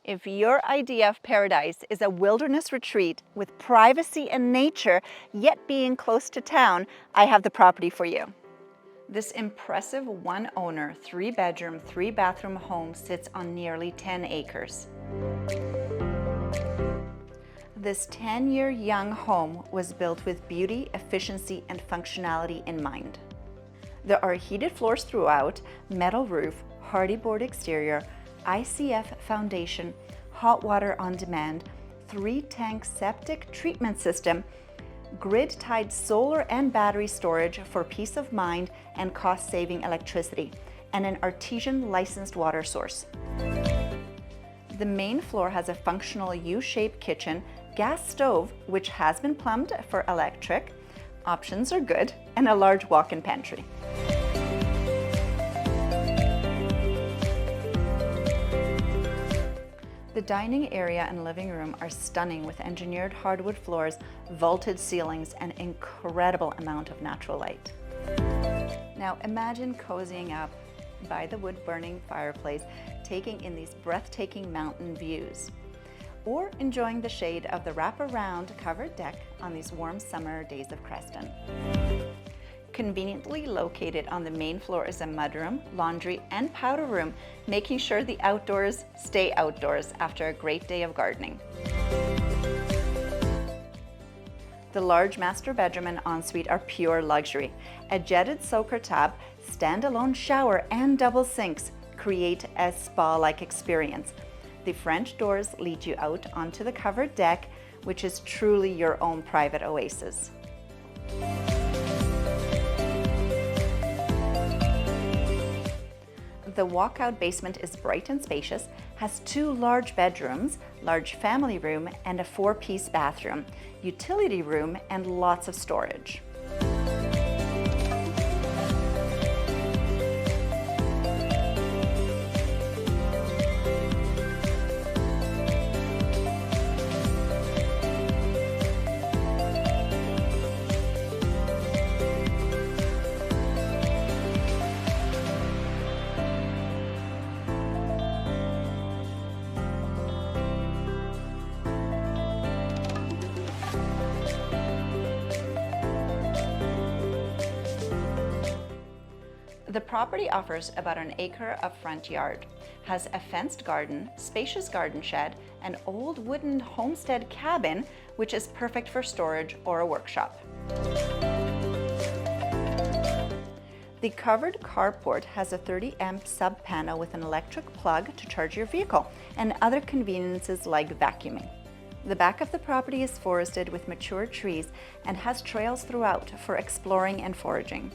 If your idea of paradise is a wilderness retreat with privacy and nature, yet being close to town, I have the property for you. This impressive one-owner, 3-bedroom, 3-bathroom home sits on nearly 10 acres. This 10-year young home was built with beauty, efficiency, and functionality in mind. There are heated floors throughout, metal roof, hardy board exterior, ICF foundation, hot water on demand, 3-tank septic treatment system, grid-tied solar and battery storage for peace of mind and cost-saving electricity, and an artesian licensed water source. The main floor has a functional U-shaped kitchen, gas stove, which has been plumbed for electric, options are good, and a large walk-in pantry. The dining area and living room are stunning with engineered hardwood floors, vaulted ceilings, and incredible amount of natural light. Now imagine cozying up by the wood-burning fireplace, taking in these breathtaking mountain views, or enjoying the shade of the wraparound covered deck on these warm summer days of Creston. Conveniently located on the main floor is a mudroom, laundry, and powder room, making sure the outdoors stay outdoors after a great day of gardening. The large master bedroom and ensuite are pure luxury. A jetted soaker tub, standalone shower, and double sinks create a spa-like experience. The French doors lead you out onto the covered deck, which is truly your own private oasis. The walkout basement is bright and spacious, has 2 large bedrooms, large family room, and a 4-piece bathroom, utility room, and lots of storage. The property offers about an acre of front yard, has a fenced garden, spacious garden shed, an old wooden homestead cabin, which is perfect for storage or a workshop. The covered carport has a 30-amp sub-panel with an electric plug to charge your vehicle, and other conveniences like vacuuming. The back of the property is forested with mature trees and has trails throughout for exploring and foraging.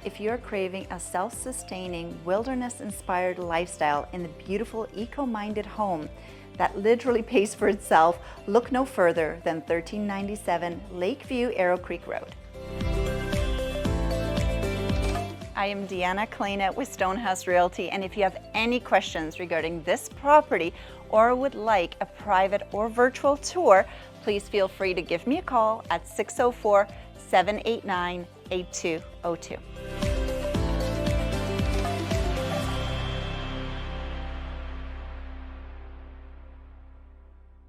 If you're craving a self-sustaining, wilderness-inspired lifestyle in the beautiful, eco-minded home that literally pays for itself, look no further than 1397 Lakeview Arrowcreek Road. I am Deanna KLEJNE with Stonehouse Realty, and if you have any questions regarding this property or would like a private or virtual tour, please feel free to give me a call at 604-789-8202.